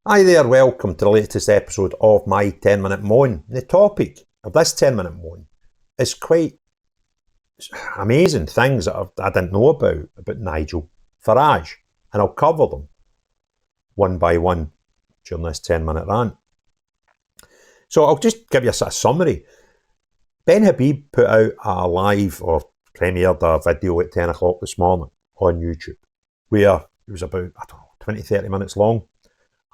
Hi there, welcome to the latest episode of my 10-minute moan. The topic of this 10-minute moan is quite amazing things that I didn't know about Nigel Farage, and I'll cover them one by one during this 10-minute rant. So I'll just give you a sort of summary. Ben Habib put out a live or premiered a video at 10 o'clock this morning on YouTube where it was about, 20-30 minutes long,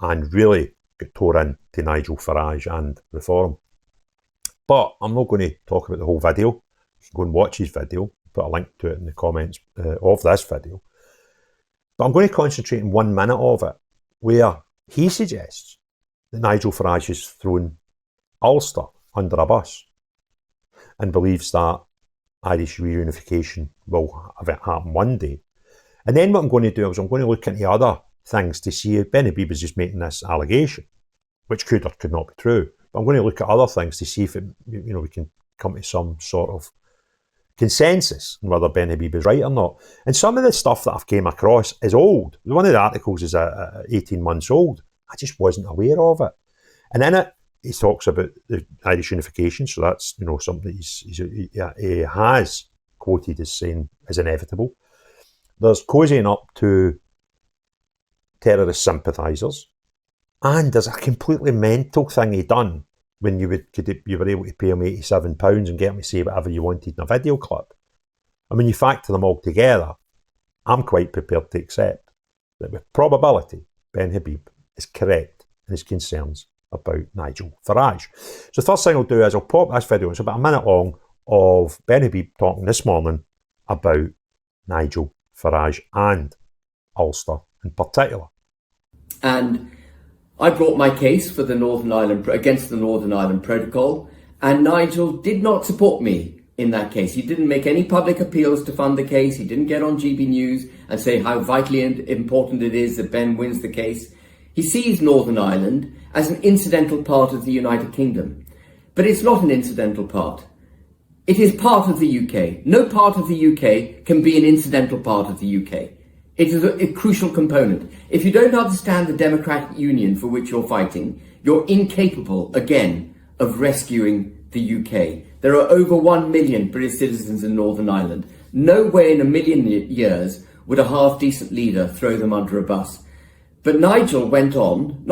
and really got tore in to Nigel Farage and Reform. But I'm not going to talk about the whole video. You can go and watch his video, put a link to it in the comments of this video. But I'm going to concentrate on 1 minute of it, where he suggests that Nigel Farage has thrown Ulster under a bus and believes that Irish Reunification will happen one day. And then what I'm going to do is I'm going to look into other things to see if Ben Habib is just making this allegation, which could or could not be true. But I'm going to look at other things to see if we can come to some sort of consensus on whether Ben Habib is right or not. And some of the stuff that I've came across is old. One of the articles is 18 months old. I just wasn't aware of it. And in it, he talks about the Irish Unification, so that's something that he has quoted as saying is inevitable. There's cozying up to terrorist sympathisers, and there's a completely mental thing he done when you were able to pay him £87 and get him to say whatever you wanted in a video clip. And when you factor them all together, I'm quite prepared to accept that with probability Ben Habib is correct in his concerns about Nigel Farage. So the first thing I'll do is I'll pop this video. It's about a minute long of Ben Habib talking this morning about Nigel Farage and Ulster in particular. And I brought my case for the Northern Ireland against the Northern Ireland Protocol, and Nigel did not support me in that case. He didn't make any public appeals to fund the case. He didn't get on GB News and say how vitally important it is that Ben wins the case. He sees Northern Ireland as an incidental part of the United Kingdom. But it's not an incidental part. It is part of the UK. No part of the UK can be an incidental part of the UK. It is a crucial component. If you don't understand the democratic union for which you're fighting, you're incapable, again, of rescuing the UK. There are over 1 million British citizens in Northern Ireland. No way in a million years would a half-decent leader throw them under a bus. But Nigel went on,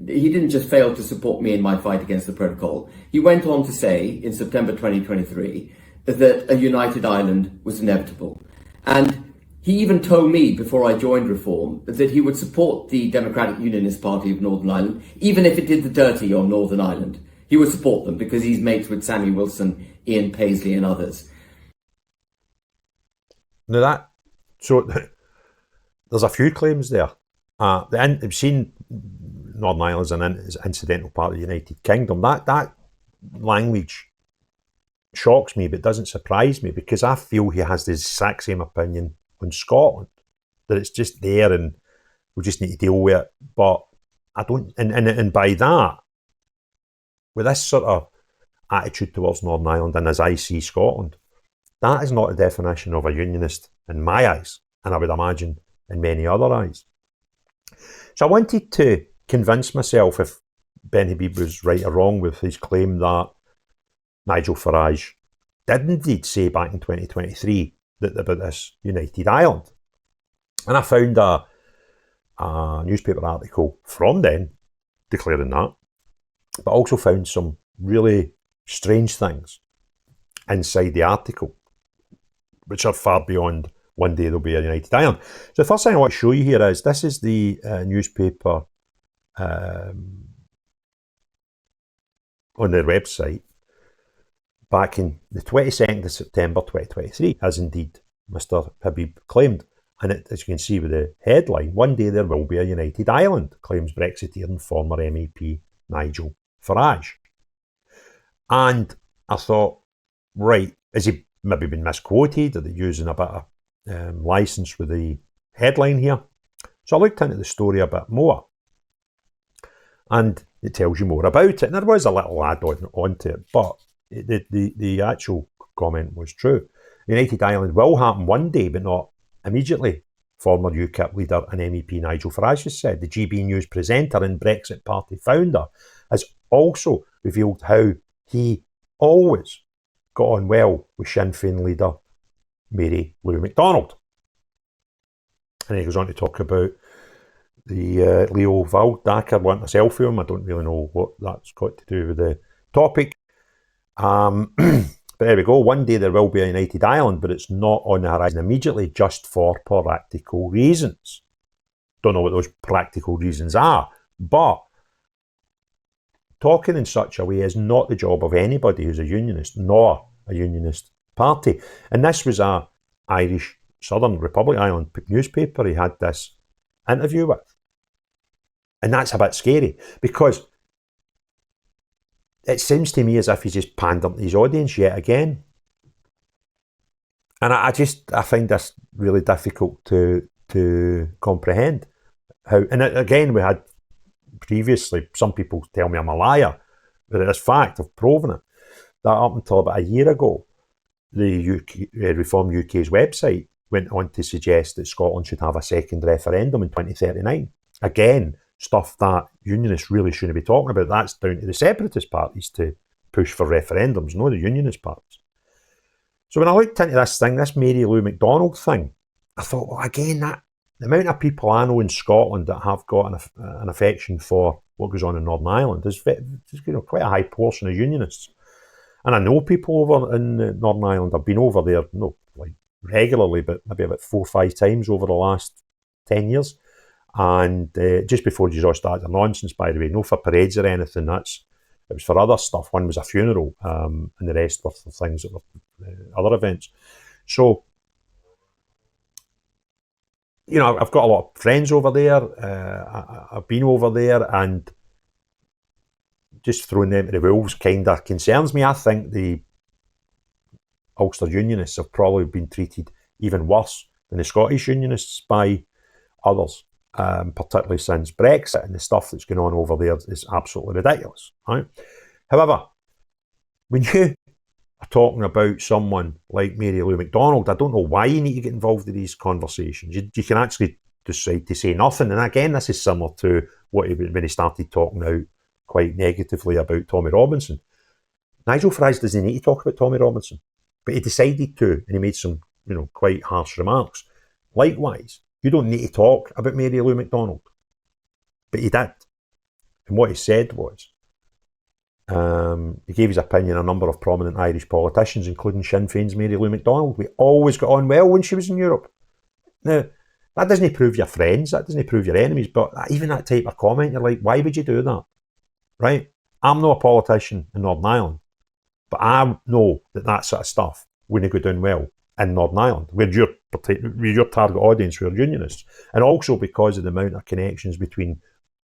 he didn't just fail to support me in my fight against the protocol. He went on to say in September 2023 that a united Ireland was inevitable. And he even told me before I joined Reform that he would support the Democratic Unionist Party of Northern Ireland, even if it did the dirty on Northern Ireland. He would support them because he's mates with Sammy Wilson, Ian Paisley and others. Now there's a few claims there. I've seen Northern Ireland as an incidental part of the United Kingdom. That language shocks me, but doesn't surprise me, because I feel he has the exact same opinion on Scotland, that it's just there and we just need to deal with it. But I don't, and by that, with this sort of attitude towards Northern Ireland and as I see Scotland, that is not a definition of a unionist in my eyes, and I would imagine in many other eyes. So I wanted to convince myself if Ben Habib was right or wrong with his claim that Nigel Farage did indeed say back in 2023 about this united Ireland. And I found a newspaper article from then declaring that, but also found some really strange things inside the article, which are far beyond one day there'll be a united Ireland. So the first thing I want to show you here is, this is the newspaper on their website back in the 22nd of September 2023, as indeed Mr. Habib claimed. And as you can see with the headline, "One day there will be a united Ireland," claims Brexiteer and former MEP Nigel Farage. And I thought, right, has he maybe been misquoted? Are they using a bit of licence with the headline here? So I looked into the story a bit more, and it tells you more about it. And there was a little add-on onto it, but the actual comment was true. United Ireland will happen one day, but not immediately, former UKIP leader and MEP Nigel Farage has said. The GB News presenter and Brexit Party founder has also revealed how he always got on well with Sinn Fein leader Mary Lou McDonald. And he goes on to talk about the Leo Varadkar wanting a selfie with him. I don't really know what that's got to do with the topic. But there we go. One day there will be a united Ireland, but it's not on the horizon immediately, just for practical reasons. Don't know what those practical reasons are, but talking in such a way is not the job of anybody who's a unionist, nor a unionist party. And this was a Irish Southern Republic Island newspaper he had this interview with. And that's a bit scary, because it seems to me as if he's just pandering to his audience yet again. And I find this really difficult to comprehend. And again, we had previously some people tell me I'm a liar, but it is fact, I've proven it, that up until about a year ago, the Reform UK's website went on to suggest that Scotland should have a second referendum in 2039. Again, stuff that unionists really shouldn't be talking about. That's down to the separatist parties to push for referendums, not the unionist parties. So when I looked into this thing, this Mary Lou McDonald thing, I thought, well, again, that the amount of people I know in Scotland that have got an affection for what goes on in Northern Ireland is quite a high portion of unionists. And I know people over in Northern Ireland. I've been over there, not like regularly, but maybe about 4 or 5 times over the last 10 years. And just before you all started the nonsense, by the way, no for parades or anything. It was for other stuff. One was a funeral, and the rest were for things that were other events. So, you know, I've got a lot of friends over there. I've been over there, and just throwing them to the wolves kind of concerns me. I think the Ulster Unionists have probably been treated even worse than the Scottish Unionists by others. Particularly since Brexit, and the stuff that's going on over there is absolutely ridiculous, right? However, when you are talking about someone like Mary Lou McDonald, I don't know why you need to get involved in these conversations. You can actually decide to say nothing. And again, this is similar to when he started talking out quite negatively about Tommy Robinson. Nigel Farage doesn't need to talk about Tommy Robinson, but he decided to, and he made some, quite harsh remarks. Likewise, you don't need to talk about Mary Lou McDonald, but he did. And what he said was, he gave his opinion on a number of prominent Irish politicians, including Sinn Féin's Mary Lou McDonald. We always got on well when she was in Europe. Now, that doesn't prove you're friends, that doesn't prove you're enemies, but even that type of comment, you're like, why would you do that? Right? I'm not a politician in Northern Ireland, but I know that sort of stuff wouldn't go down well in Northern Ireland, where your target audience were unionists, and also because of the amount of connections between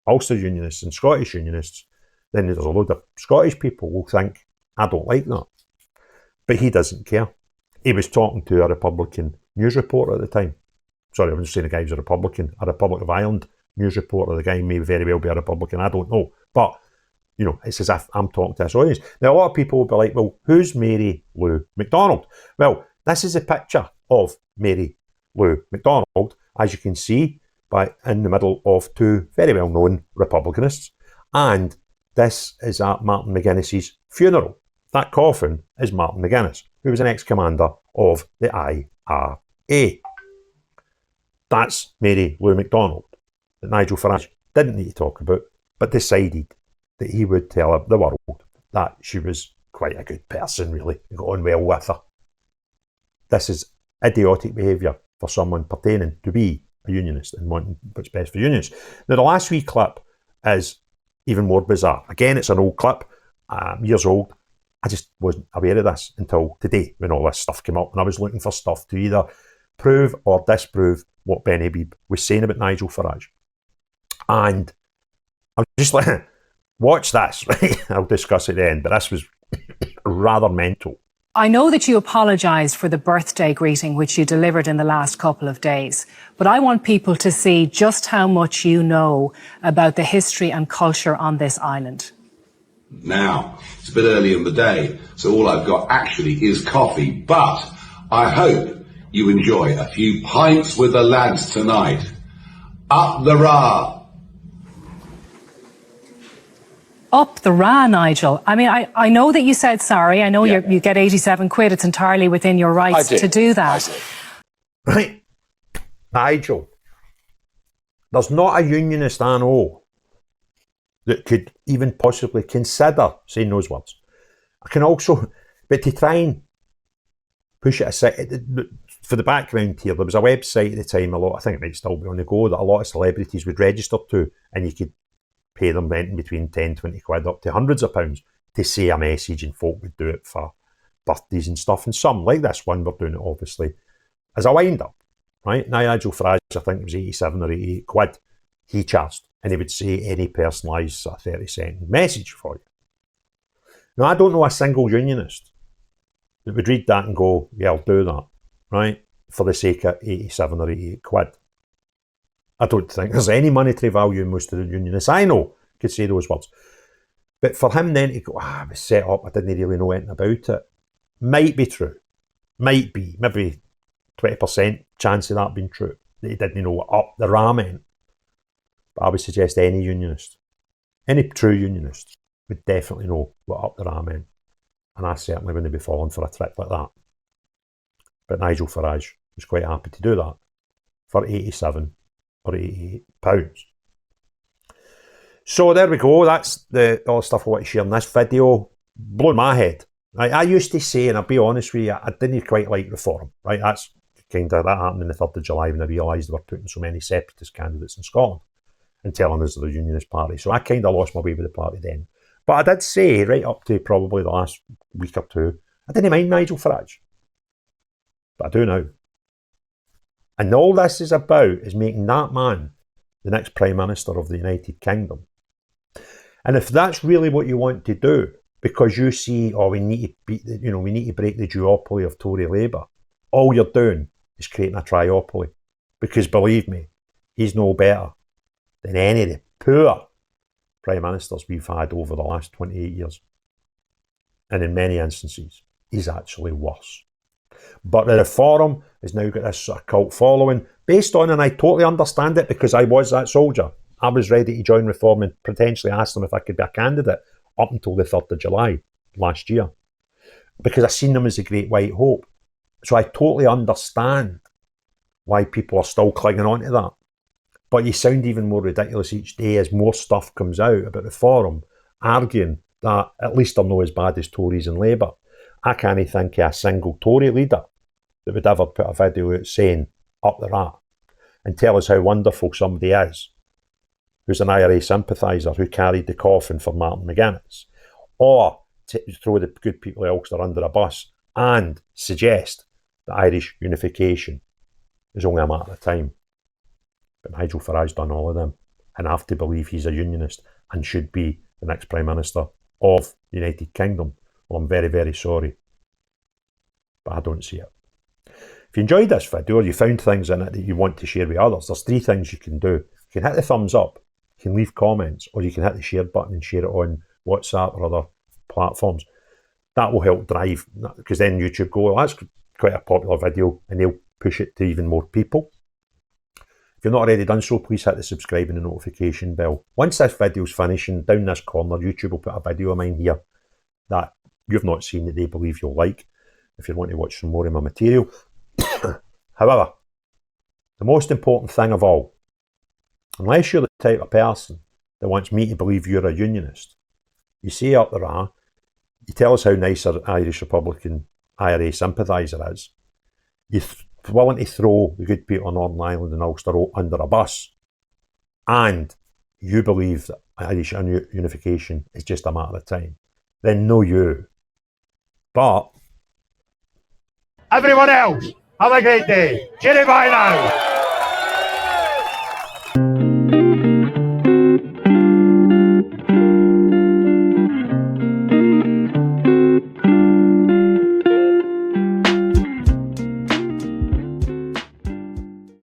Ulster Unionists and Scottish Unionists, then there's a load of Scottish people who think, I don't like that. But he doesn't care. He was talking to a Republican news reporter at the time. Sorry, I wasn't saying the guy was a Republican. A Republic of Ireland news reporter. The guy may very well be a Republican, I don't know. But, it's as if I'm talking to this audience. Now, a lot of people will be like, well, who's Mary Lou McDonald? Well, this is a picture of Mary Lou McDonald, as you can see, in the middle of 2 very well-known Republicanists. And this is at Martin McGuinness's funeral. That coffin is Martin McGuinness, who was an ex-commander of the IRA. That's Mary Lou McDonald, that Nigel Farage didn't need to talk about, but decided that he would tell the world that she was quite a good person, really, and got on well with her. This is idiotic behaviour for someone pertaining to be a unionist and wanting what's best for unions. Now, the last wee clip is even more bizarre. Again, it's an old clip, years old. I just wasn't aware of this until today when all this stuff came up, and I was looking for stuff to either prove or disprove what Ben Habib was saying about Nigel Farage. And I'm just like, watch this, right? I'll discuss it then, but this was rather mental. I know that you apologised for the birthday greeting which you delivered in the last couple of days, but I want people to see just how much you know about the history and culture on this island. Now, it's a bit early in the day, so all I've got actually is coffee, but I hope you enjoy a few pints with the lads tonight. Up the Ra. Up the Ra, Nigel. I mean, I know that you said sorry. I know you get 87 quid. It's entirely within your rights to do that. Right. Nigel, there's not a unionist I know that could even possibly consider saying those words. I can also, but to try and push it aside, for the background here, there was a website at the time, I think it might still be on the go, that a lot of celebrities would register to, and you could pay them renting between 10, 20 quid up to hundreds of pounds to say a message, and folk would do it for birthdays and stuff. And some, like this one, we're doing it obviously as a wind-up, right? Nigel Farage, I think it was 87 or 88 quid, he charged, and he would say any personalised sort of 30-second message for you. Now, I don't know a single unionist that would read that and go, yeah, I'll do that, right, for the sake of 87 or 88 quid. I don't think there's any monetary value in most of the unionists I know could say those words. But for him then to go, I was set up, I didn't really know anything about it, might be true. Might be, maybe 20% chance of that being true, that he didn't know what up the Ra meant. But I would suggest any unionist, any true unionist, would definitely know what up the Ra meant. And I certainly wouldn't be falling for a trick like that. But Nigel Farage was quite happy to do that for 87 or 88 pounds. So there we go. That's all the stuff I want to share in this video. Blowing my head. Right? I used to say, and I'll be honest with you, I didn't quite like reform. Right? That's kind of, that happened on the 3rd of July when I realised they were putting so many separatist candidates in Scotland and telling us they're the Unionist party. So I kind of lost my way with the party then. But I did say, right up to probably the last week or two, I didn't mind Nigel Farage. But I do now. And all this is about is making that man the next Prime Minister of the United Kingdom. And if that's really what you want to do, because you see, we need to break the duopoly of Tory Labour, all you're doing is creating a triopoly. Because believe me, he's no better than any of the poor Prime Ministers we've had over the last 28 years. And in many instances, he's actually worse. But the Reform has now got this sort of cult following based on, and I totally understand it because I was that soldier. I was ready to join Reform and potentially ask them if I could be a candidate up until the 3rd of July last year. Because I seen them as a great white hope. So I totally understand why people are still clinging on to that. But you sound even more ridiculous each day as more stuff comes out about Reform, arguing that at least they're not as bad as Tories and Labour. I can't think of a single Tory leader that would ever put a video out saying, up the Ra, and tell us how wonderful somebody is, who's an IRA Symapthiser, who carried the coffin for Martin McGuinness, or to throw the good people of Ulster under a bus and suggest that Irish Unification is only a matter of time. But Nigel Farage done all of them, and I have to believe he's a unionist and should be the next Prime Minister of the United Kingdom. Well, I'm very, very sorry, but I don't see it. If you enjoyed this video or you found things in it that you want to share with others, there's 3 things you can do. You can hit the thumbs up, you can leave comments, or you can hit the share button and share it on WhatsApp or other platforms. That will help drive, because then YouTube go, well, that's quite a popular video, and they'll push it to even more people. If you're not already done so, please hit the subscribe and the notification bell. Once this video's finishing, down this corner, YouTube will put a video of mine here that you've not seen that they believe you'll like, if you want to watch some more of my material. However, the most important thing of all, unless you're the type of person that wants me to believe you're a unionist, you say up the Ra, you tell us how nice our Irish Republican IRA Symapthiser is, you're willing to throw the good people of Northern Ireland and Ulster under a bus, and you believe that Irish Unification is just a matter of time, then no you. But everyone else, have a great day. Cheerio, bye now.